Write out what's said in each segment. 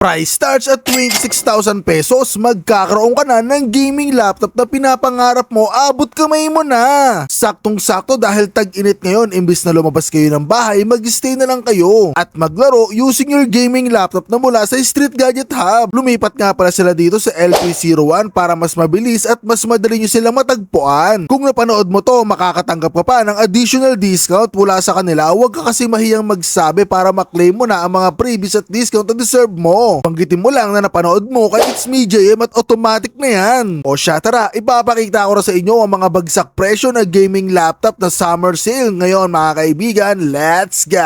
Price starts at 26,000 pesos. Magkakaroon ka na ng gaming laptop na pinapangarap mo, abot kamay mo na. Saktong-sakto dahil tag-init ngayon, imbis na lumabas kayo ng bahay, mag-stay na lang kayo at maglaro using your gaming laptop na mula sa Street Gadget Hub. Lumipat nga pala sila dito sa LP01 para mas mabilis at mas madali nyo silang matagpuan. Kung napanood mo to, makakatanggap ka pa ng additional discount mula sa kanila. Huwag ka kasi mahiyang magsabi para maklaim mo na ang mga previous at discount na deserve mo. Banggitin mo lang na napanood mo kay It's Me JM at automatic na yan. O siya, tara, ipapakita ko na sa inyo ang mga bagsak presyo na gaming laptop na summer sale ngayon mga kaibigan. Let's go!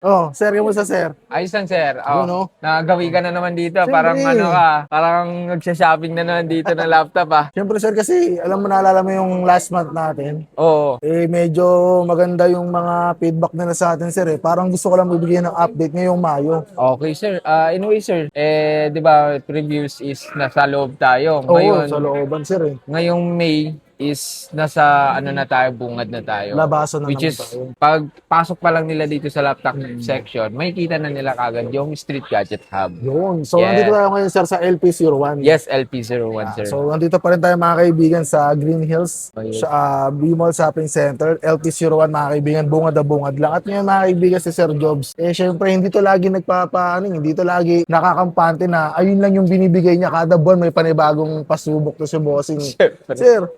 Oh, sir, kamusta sir? Ayos lang, sir. Ano? Nagawi ka na naman dito. Siyempre. Parang ano ka, parang nagsha-shopping na naman dito ng laptop Siyempre sir, kasi alam mo, naalala mo yung last month natin. Oo. Medyo maganda yung mga feedback nila sa atin sir Parang gusto ko lang bibigyan ng update ngayong Mayo. Okay, sir. Anyway, sir, di ba, previews is nasa loob tayo. Oo, sa looban sir Ngayong May is nasa ano na tayo, bungad na tayo. Labasan na Which naman is, tayo. pag pasok pa lang nila dito sa laptop section, makikita na nila kagad yung Street Gadget Hub. Yun. So, Yeah. nandito tayo ngayon sir sa LP01. Yes, LP01, sir. So, nandito pa rin tayo mga kaibigan sa Green Hills, Oh, yes. sa B-Mall Shopping Center, LP01 mga kaibigan, bungad na bungad lang. At ngayon mga kaibigan si Sir Jobs, syempre hindi to lagi hindi to lagi nakakampante na ayun lang yung binibigay niya kada buwan, may panibagong pasubok to si bossing. Sir,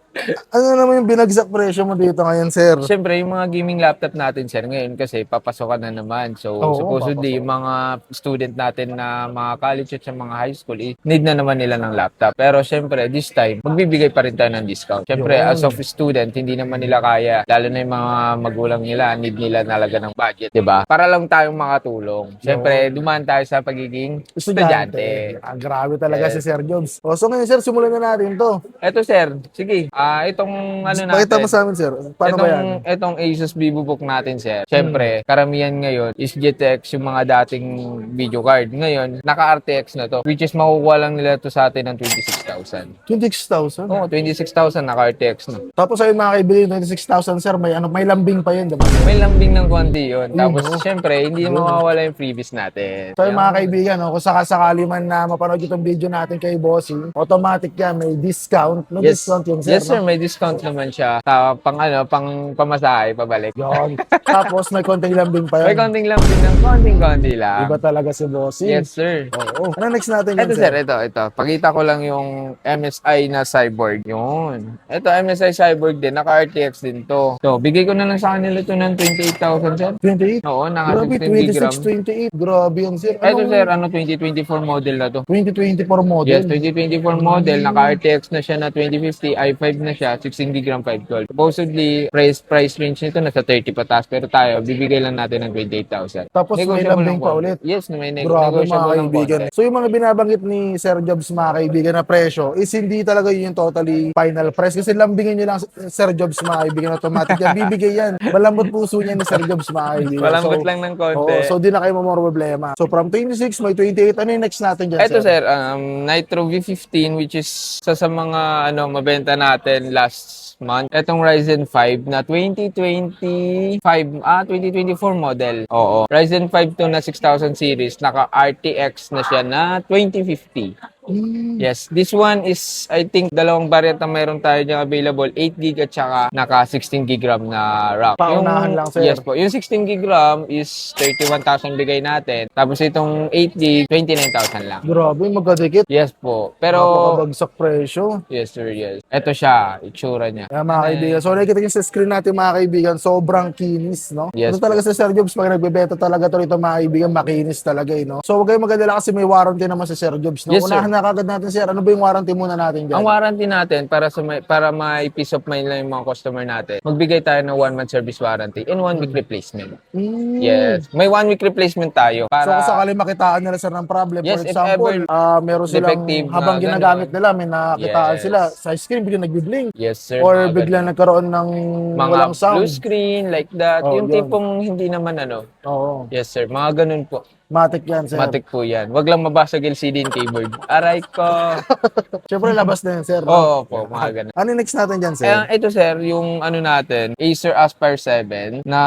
ano naman yung binagsak presyo mo dito ngayon, sir? Siyempre, yung mga gaming laptop natin, sir, ngayon kasi papasokan na naman. So, Oo, supposedly, yung mga student natin na mga college at sa mga high school, need na naman nila ng laptop. Pero siyempre, this time, magbibigay pa rin tayo ng discount. Siyempre, Yun. as of student, hindi naman nila kaya, lalo na yung mga magulang nila, need nila talaga ng budget, di ba? Para lang tayong makatulong. Siyempre, dumaan tayo sa pagiging estudyante. Grabe talaga si Yes. Sir Jobs. So ngayon, sir, simulan na natin to. Eto, sir, sige, itong ano natin. Pakita mo sa amin, sir. Paano ba yan? Itong Asus VivoBook natin, sir. Siyempre, karamihan ngayon is GTX yung mga dating video card. Ngayon, naka-RTX na to. Which is makukuha lang nila to sa atin ng 26,000. 26,000? Oo, 26,000 naka-RTX na. Tapos ayun mga kaibigan, 26,000 sir, may lambing pa yun, diba? May lambing ng konti yun. Tapos, no? siyempre, hindi mawawala yung freebies natin. So yung mga kaibigan, kung sakasakali man na mapanood itong video natin kay Bossing, automatic yan, may discount. May Yes, discount yun, sir. yes, sir. May discount naman siya. Pang pamasahe, pabalik. Yun. Tapos may konting lambing pa May yun. konting lambing ng konting-konti lang. Iba talaga si Bossing. Yes, sir. Oo. Ano next natin yun, Ito sir, ito. Pakita ko lang yung MSI na Cyborg. Yun. Ito, MSI Cyborg din. Naka-RTX din to. So, bigay ko na lang sa kanila ito ng 28,000, sir. 28? Oo, naka Grabe, 16 gigram. 26, 28. Grabe yan, sir. Ito sir, 2024 model na to. 2024 model? Yes, 2024 model. Naka-RTX na siya na 2050. i5 na siya. 16 gigram 512. Supposedly, price range nito nasa 30 patas. Pero tayo, bibigay lang natin ng 28,000. Tapos may Negotiable lambing lang pa po. ulit. Yes, may Grabe mga negotiable lang po. kaibigan. So yung mga binabanggit ni Sir Jobs mga kaibigan na presyo is hindi talaga yun yung totally final price. Kasi lambingin nyo lang Sir Jobs mga kaibigan, automatic yan. Bibigay yan. Malambot puso niya ni Sir Jobs mga kaibigan. Malambot lang ng konti. So di na kayo mamor problema. So from 26, may 28. Ano yung next natin dyan, Ito sir, Nitro V15 which is sa mga mabenta natin last month. Etong Ryzen 5 na 2024 model. Oo. Ryzen 5 to na 6000 series, naka RTX na siya na 2050. Yes, this one is, I think, dalawang variant na mayroon tayo dyan available, 8GB at saka naka 16GB RAM na RAM. Paunahan lang, sir. Yes po, yung 16GB RAM is 31,000 bigay natin. Tapos itong 8GB, 29,000 lang. Grabe, magkadikit. Yes po, pero... Napakabagsak presyo. Yes sir, yes. Ito siya, itsura niya. Kaya mga kaibigan, so nakikita nyo sa screen natin mga kaibigan, sobrang kinis, no? Yes Ito talaga sa Sir Jobs, pag nagbebenta talaga to rito mga kaibigan, makinis talaga no? So huwag kayong magadala kasi may warranty naman sa Sir Jobs, no? Yes, sir. Unahan na kagad natin, sir, ano ba yung warranty muna natin dyan? Ang warranty natin para may peace of mind lang yung mga customer natin, magbigay tayo ng 1 month service warranty and 1 week replacement. Yes. May 1 week replacement tayo So para kung sakali makitaan nila sir ng problem, Yes, for if example, ever meron silang defective na habang ginagamit ganon. nila, may nakitaan Yes. sila sa screen, biglang nagbi-blink. Yes sir. Or mga biglang nagkaroon ng mga walang sound. blue screen like that. Oh, yung yun. tipong hindi naman Oo. Yes sir. Mga ganun po. Matic yan, sir. Matic po yan. Wag lang mabasag LCD and keyboard. Aray ko. Siyempre, labas na yan, sir. No? Oo po, mga ganun. Ano yung next natin dyan, sir? Ito sir, yung ano natin, Acer Aspire 7 na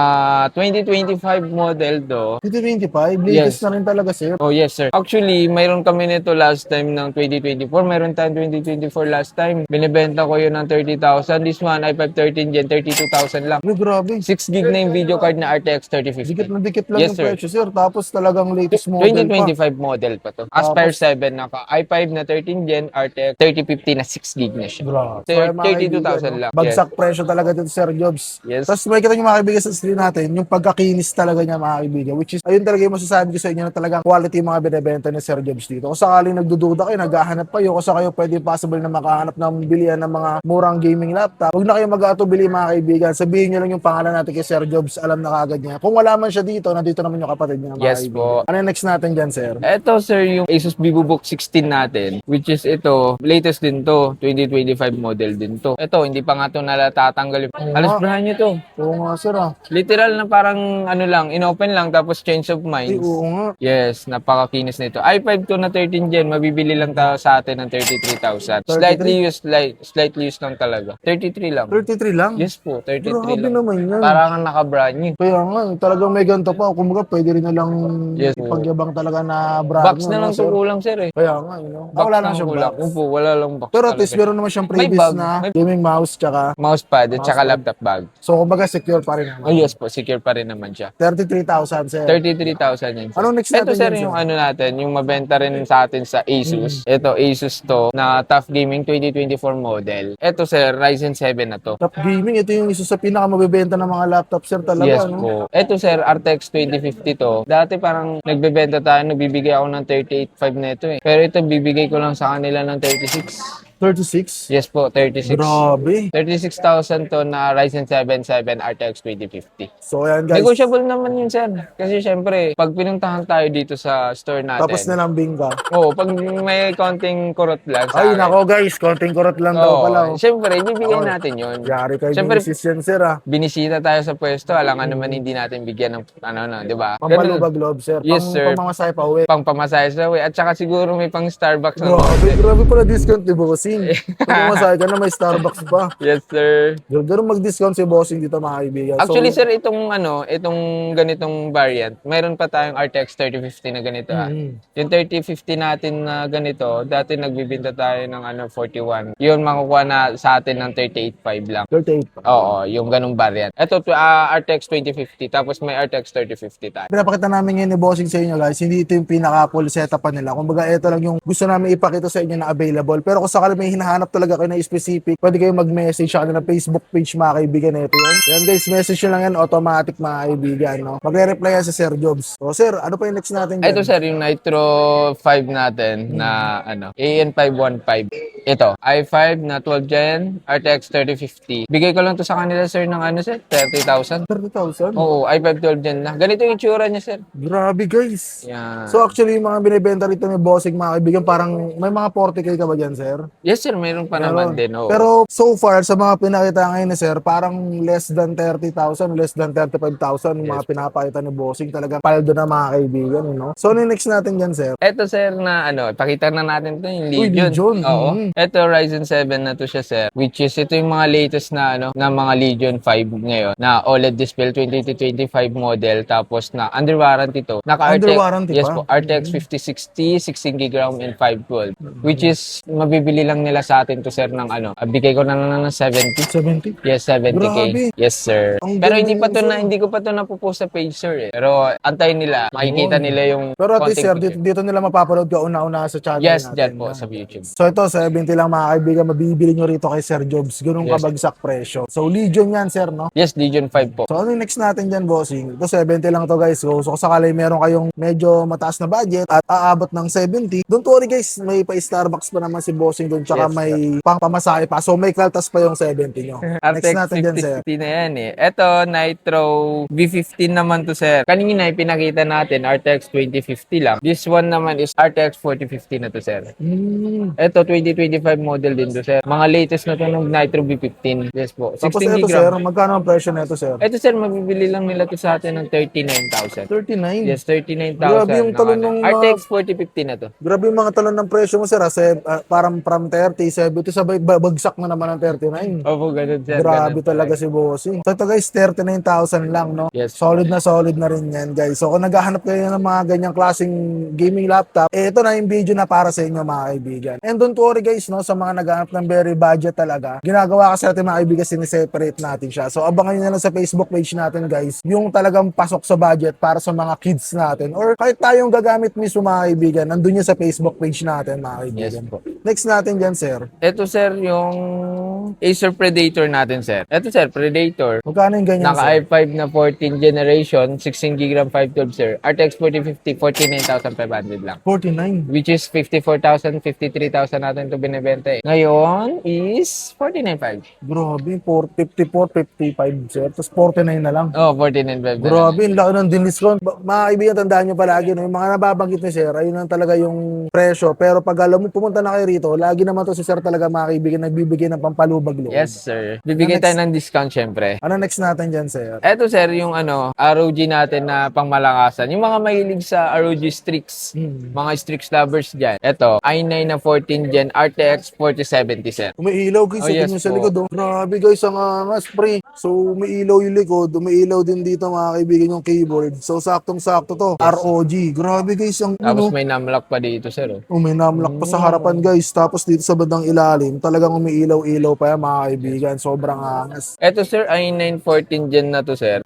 2025 model do. 2025, latest Yes. na rin talaga, sir. Oh yes sir. Actually, mayroon kami nito last time ng 2024. Mayroon tayong 2024 last time. Binibenta ko yun ng 30,000. This one, i5 13 Gen, 32,000 lang. Ay, grabe. 6 gig na yung video card na RTX Dikit 3050. na dikit lang Yes, yung sir. presyo, sir. Tapos talagang latest model pa. 2025 model pa to. Aspire 7 naka i5 na 13 Gen, RTX 3050 na 6 gig na siya. Grabe. Sir, So, mga 32,000 kaibigan, lang. Bagsak presyo talaga dito, Sir Jobs. Yes. Tapos may kita yung mga kaibigan sa screen natin, yung pagkakinis talaga niya, mga kaibigan. Which is, ayun talaga yung masasabi ko sa inyo na talagang quality yung mga binibenta ni Sir Jobs dito. Kung sakaling nagdududa kayo, naghahanap kayo, kung sa kayo pwede possible na makahanap ng bilihan ng mga murang gaming laptop, huwag na kayo mag-atubili, mga kaibigan. Sabihin nyo lang yung pangalan natin kay Sir Jobs, alam na kagad niya. Kung wala man siya dito, nandito naman yung kapatid niya, mga Yes kaibigan. po. Ano yung next natin dyan, sir? Ito sir, yung Asus VivoBook 16 natin, which is ito, latest din to, 2025 model din to. Ito, hindi pa nga to nalatatanggal. Alas brand nyo to. Oo nga, sir, ah. Literal na parang ano lang, inopen lang tapos change of Ay, minds. oo nga. Yes, napakakinis nito. i5 to na 13 Gen, mabibili lang tayo sa atin ng 33,000. Slightly used lang talaga. 33 lang. 33 lang? Yes po, 33 Grabe lang. naman yan. Parang naka-brand new. Kaya nga, talagang may ganito pa. Kumbaga, pwede rin na lang Yes, ipagyabang talaga na brand. Box na lang to kulang sir eh. Kaya nga, you know. Box Wala na lang siyang kulang. box. Opo, wala lang box Pero at talaga. least meron naman siyang May previous bag. na May gaming mouse tsaka mousepad at saka Mousepad. laptop bag. so kumbaga secure pa rin naman. Oh yes po, secure pa rin naman siya. 33,000 sir. 33,000 yun. Sir. Anong next Ito natin sir, yan, sir? yung ano natin, yung mabenta rin sa atin sa Asus. Ito, Asus to, na Tough Gaming 2024 model. Ito sir, Ryzen 7 na to. Top gaming, ito yung isa sa pinakamabibenta ng mga laptop sir talaga. Yes no? po. Ito sir, RTX 2050 to. Dati parang nagbebenta tayo, nagbibigay ako ng 38.5 na ito eh. Pero ito, bibigay ko lang sa kanila ng 36. 36? Yes po, 36. Grabe. 36,000 to na Ryzen 7 RTX 2050. So ayan guys. Negotiable naman yun, sir. Kasi syempre, pag pinuntahan tayo dito sa store natin, Tapos nilambing ka. oo, pag may konting kurot lang sa Ay akin, nako guys, konting kurot lang daw oo, pala. Oh. syempre, ibibigay Oo. natin yun. Yari kayo Syempre, bisis yan sir ah. binisita tayo sa pwesto, alangan naman hindi natin bigyan ng ano na, di ba? Pampalubag loob sir. Yes, sir. Pamamasay pa uwi. Pang pamasahe sa way. At saka siguro may pang Starbucks na Grabe, grabe pala discount ni Bossing. Pumasaya ka na may Starbucks pa. Yes, sir. Ganun mag-discount si Bossing dito, mga kaibigan. Actually, So, sir, itong ganitong variant, mayroon pa tayong RTX 3050 na ganito. Yung 3050 natin na ganito, dati nagbibinta tayo ng 41. Yun, makukuha na sa atin ng 38.5 lang. 38 pa. Oo, yung ganung variant. Ito, RTX 2050, tapos may RTX 3050 tayo. Pinapakita namin ngayon ni Bossing sa inyo guys, hindi ito yung pinaka-full setup pa nila. Kumbaga, ito lang yung gusto namin ipakita sa inyo na available. Pero kung sakali may hinahanap talaga kayo na specific, pwede kayo mag-message sa kanila Facebook page, mga kaibigan. Ito yun. Yan guys, message nyo lang yan, automatic, mga kaibigan. No? Magre-reply yan sa Sir Jobs. So sir, ano pa yung next natin dyan? Ito, sir, yung Nitro 5 natin na AN515. Ito, i5 na 12 Gen, RTX 3050. Bigay ko lang to sa kanila, sir, ng sir, 30,000. 30,000? Oo, i5 12 Gen na. Ganito yung itsura niya, sir. Grabe guys. Yan. So actually, yung mga binibenta rito ni Bossing, mga kaibigan, parang may mga 40k ka ba dyan, sir? Yes, sir, mayroon pa naman din. Oo. Pero so far, sa mga pinakita ngayon ni sir, parang less than 30,000, less than 35,000 yung mga pinapakita ni Bossing. Talagang paldo na, mga kaibigan, you know? So ano yung next natin dyan, sir? Eto, sir, na pakita na natin to yung Uy, Legion. Legion. Oo. Mhm. Ito, Ryzen 7 na to siya, sir. Which is, ito yung mga latest na, na mga Legion 5 ngayon. Na OLED display 2025 model. Tapos na under warranty to. Under warranty yes pa? po, RTX 5060, 16 GB RAM and 512. Which is, mabibili lang nila sa atin to, sir, ng bigay ko na lang ng 70. 70? Yes, 70k. Grabe. Yes, sir. Ang Pero ganda hindi pa nun, to sir. na hindi ko pa to napopost sa page, sir. Pero antayin nila, makikita nila yung Pero at least, content sir, ko, dito, dito nila mapapanood ka una-una sa channel Yes, natin. dyan po Yan. sa YouTube. So ito, 70 lang, mga kaibigan, mabibili nyo rito kay Sir Jobs. Ganun Yes. kabagsak presyo. So Legion yan, sir, no? Yes, Legion 5 po. So ano yung next natin dyan, bossing? Ito 70 lang to guys. So kung sakali meron kayong medyo mataas na budget at aabot ng 70, don't worry guys, may pa Starbucks pa naman si bossing doon, tsaka Yes, may pang-pamasahe pa. So may kaltas pa yung 70 nyo. Next RTX natin dyan, sir. 5050 na yan eh. Ito, Nitro V15 naman to, sir. Kanina pinakita natin, RTX 2050 lang. This one naman is RTX 4050 na to, sir. Ito, 2025 2025 model din to, sir. Mga latest na to ng Nitro V15. Yes po. Tapos 16 ito gig sir, RAM. magkano ang presyo nito sir? Ito, sir, mabibili lang nila to sa atin ng 39,000. 39. Yes, 39,000. Grabe yung talon ng RTX 4050 na to. Grabe yung mga talon ng presyo mo sir. Parang from 30, 70, sabay bagsak na naman ng 39. Opo, ganun, sir. Grabe Ganun talaga si Bossing. So ito guys, 39,000 lang, no? Yes. Solid na rin yan, guys. So kung naghahanap kayo ng mga ganyang klaseng gaming laptop, ito na yung video na para sa inyo, mga kaibigan. And don't worry guys, no, sa mga naghahanap ng very budget talaga, ginagawa kasi natin mga kaibigan, siniseparate natin siya. So abangan nyo na lang sa Facebook page natin, guys, yung talagang pasok sa budget para sa mga kids natin. Or kahit tayong gagamit mismo, mga kaibigan, nandun yun sa Facebook page natin, mga kaibigan. Yes po. Next natin dyan, sir. Ito, sir, yung Acer Predator natin, sir. Ito, sir, Predator. Magkano yung ganyan, Naka sir? i5 na 14th generation, 16 GB RAM 512, sir. RTX 4050, 49,500 lang. 49. Which is 54,000, 53,000 natin ito binibenta eh. Ngayon is 49,500. Grabe, 54, 55, sir. Tapos 49 na lang. Oh, 49,500 na lang. Grabe, ang laki ng din-discount. Mga kaibigan, tandaan nyo palagi, no? Yung mga nababanggit ni Sir, ayun lang talaga yung presyo. Pero pag alam mo, pumunta na kayo rito, lagi naman to si Sir talaga, mga kaibigan, nagbibigay ng pampalubag loob. Yes, sir. Bibigay Next. tayo ng discount, syempre. Ano next natin dyan, Sir? Eto, sir, yung ROG natin na pangmalakasan. Yung mga mahilig sa ROG Strix, mga Strix lovers dyan. Eto, i9 na 14 Gen RTX 4070, sir. Umiilaw guys, Oh, yes tingnan sa po. likod. Oh. Grabe guys, ang angas, pre. So, umiilaw yung likod, umiilaw din dito, mga kaibigan, yung keyboard. So, saktong-sakto to. ROG. Grabe guys, ang Tapos may numlock pa dito, sir. Oh. may namlock pa sa harapan guys. Tapos dito sa bandang ilalim, talagang umiilaw-ilaw pa yan, mga kaibigan. Sobrang angas. Eto, sir, i9 14 Gen na to, sir.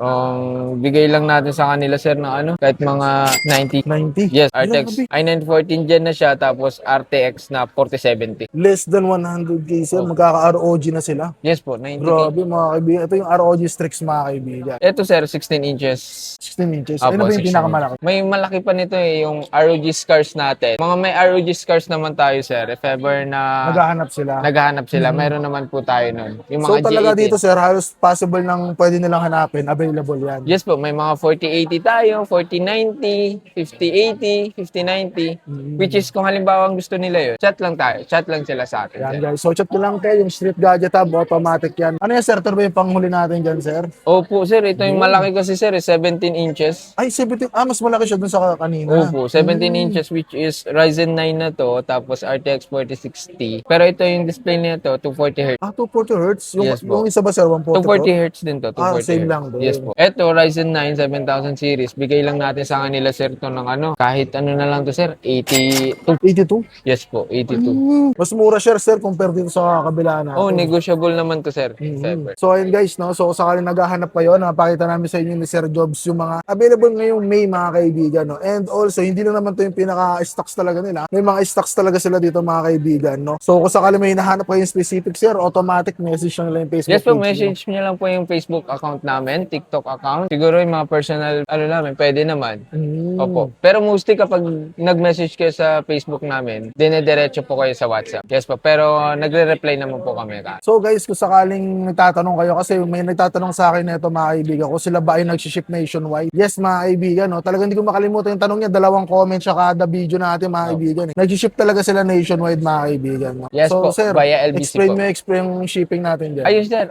Bigay lang natin sa kanila, sir, ng kahit mga 90. 90. Yes, Grabe. RTX. i9 14 Gen na siya, tapos RTX na 4070. Less than 100k sir, magkaka-ROG na sila. Yes po, 90K. Grabe mga kaibigan. Ito yung ROG Strix, mga kaibigan. Eto, sir, 16 inches. 16 inches. Apo, Ano ba yung 16. pinakamalaki? May malaki pa nito eh, yung ROG Scars natin. Mga may ROG Scars naman tayo, sir. If ever na Naghahanap sila. naghahanap sila, meron naman po tayo nun. Yung So mga talaga G80. dito sir, halos possible nang pwede nilang hanapin. Available yan. Yes po, may mga 4080 tayo, 4090, 5080, 5090. Which is kung halimbawa gusto nila yun, chat lang tayo. Chat lang sila sa atin. Yan sir. guys. So chat ko lang kayo, yung Street Gadget Hub, automatic yan. Ano yan sir? Ito ba yung panghuli natin dyan sir? Opo, sir. Ito yung malaki kasi, sir. 17 inches. Ay, 17. Mas malaki siya dun sa kanina. Opo, 17 inches which is Ryzen 9 na to, tapos RTX 4060. Pero ito yung display nito, 240 Hz. 240 Hz? Yung, Yes po. yung isa ba sir, 140 240 Hz din to, 240 same Hz. lang din. Yes po. Ito, Ryzen 9 7000 series. Bigay lang natin sa kanila, sir, to ng kahit ano na lang to, sir, 82. 82? Yes po, 82. Mas mura siya sir compare dito sa kabila natin. Oh, negotiable naman to, sir. If ever. So ayun guys, no? So sakali naghahanap kayo, napakita namin sa inyo ni Sir Jobs yung mga available ngayong May, mga kaibigan, no? And also, hindi lang naman to yung pinaka-stocks talaga nila. May mga stocks talaga sila dito, mga kaibigan, no? So kung sakali may hinahanap kayong specific, sir, automatic message nyo nila yung Facebook Yes po, page nyo. message nyo lang po yung Facebook account namin, TikTok account. Siguro yung mga personal, namin, pwede naman. Opo. Pero mostly kapag nag-message kayo sa Facebook namin, dinediretso po kayo sa WhatsApp. Yes po. Pero nagre-reply naman po kami. So guys, kung sakaling nagtatanong kayo, kasi may nagtatanong sa akin nito, mga kaibigan, kung sila ba ay nag-ship nationwide. Yes, mga kaibigan, no? Talagang hindi ko makalimutan yung tanong niya, 2 comment siya kada video natin, mga kaibigan. Nag-ship talaga sila nationwide, mga kaibigan. No? Yes so, po, sir, via LBC explain po. explain yung shipping natin dyan. Ayun sir,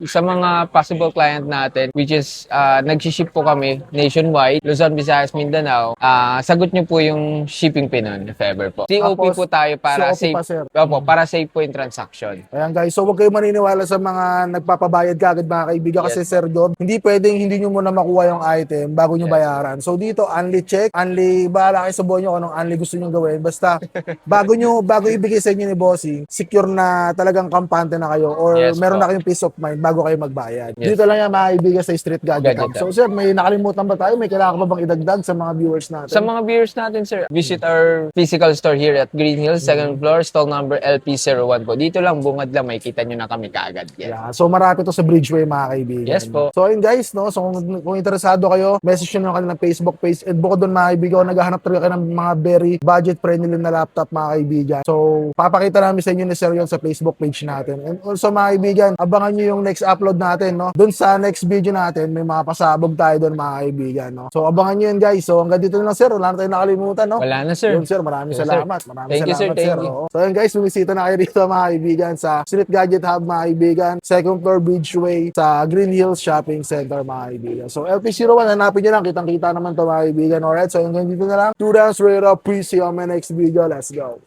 sa mga possible client natin, which is nag-ship po kami nationwide, Luzon, Visayas, Mindanao, sagot nyo po yung shipping fee nun, if ever po. COP Tapos, po tayo para COP safe. pa, sir. Opo, para safe po yung transaction. Ayan guys, so huwag kayo maniniwala sa mga nagpapabayad kagad, mga kaibigan, kasi Sir Job, hindi pwedeng hindi nyo muna makuha yung item bago nyo bayaran. So dito, only check, only bahala kayo sa buhay nyo kung anong only gusto nyo gawin. Basta bago ibigay sa inyo ni Bossing, secure na talagang kampante na kayo or Yes meron po. na kayong peace of mind bago kayo magbayad. Yes. Dito lang yan, mga kaibigan, sa Street Gadget Hub. Gadget So sir, may nakalimutan ba tayo? May kailangan pa bang idagdag sa mga viewers natin? Sa mga viewers natin, sir, visit our physical store here at Green Hills, second floor, stall number LP01 po. Dito lang, bungad lang, makikita nyo na kami kaagad. Yan. Yeah. So marami to sa Bridgeway mga kaibigan. Yes po. So ayun guys, no? So kung interesado kayo, message nyo na kanilang Facebook page. And bukod doon mga kaibigan, naghahanap talaga kayo ng mga very budget friendly na laptop mga kaibigan. So papakita namin sa inyo ni Sir yun sa Facebook page natin. And also mga kaibigan, abangan nyo yung next upload natin, no? Doon sa next video natin, may mga pasabog tayo doon mga kaibigan, no? So abangan nyo yun guys. So hanggang dito na lang sir, wala na tayong nakalimutan, no? Wala na, sir. Yun sir, maraming Yes, sir. salamat. Maraming Thank you, sir. salamat, Thank you. Oo. So yun guys, bumisita na kayo dito mga kaibigan sa Street Gadget Hub mga kaibigan, second floor Bridgeway sa Green Hills Shopping Center mga kaibigan. So LP01, hanapin nyo lang, kitang-kita naman to mga kaibigan. Alright, so hanggang dito na lang. 2 rounds, straight up. Please see you on my next video. Let's go.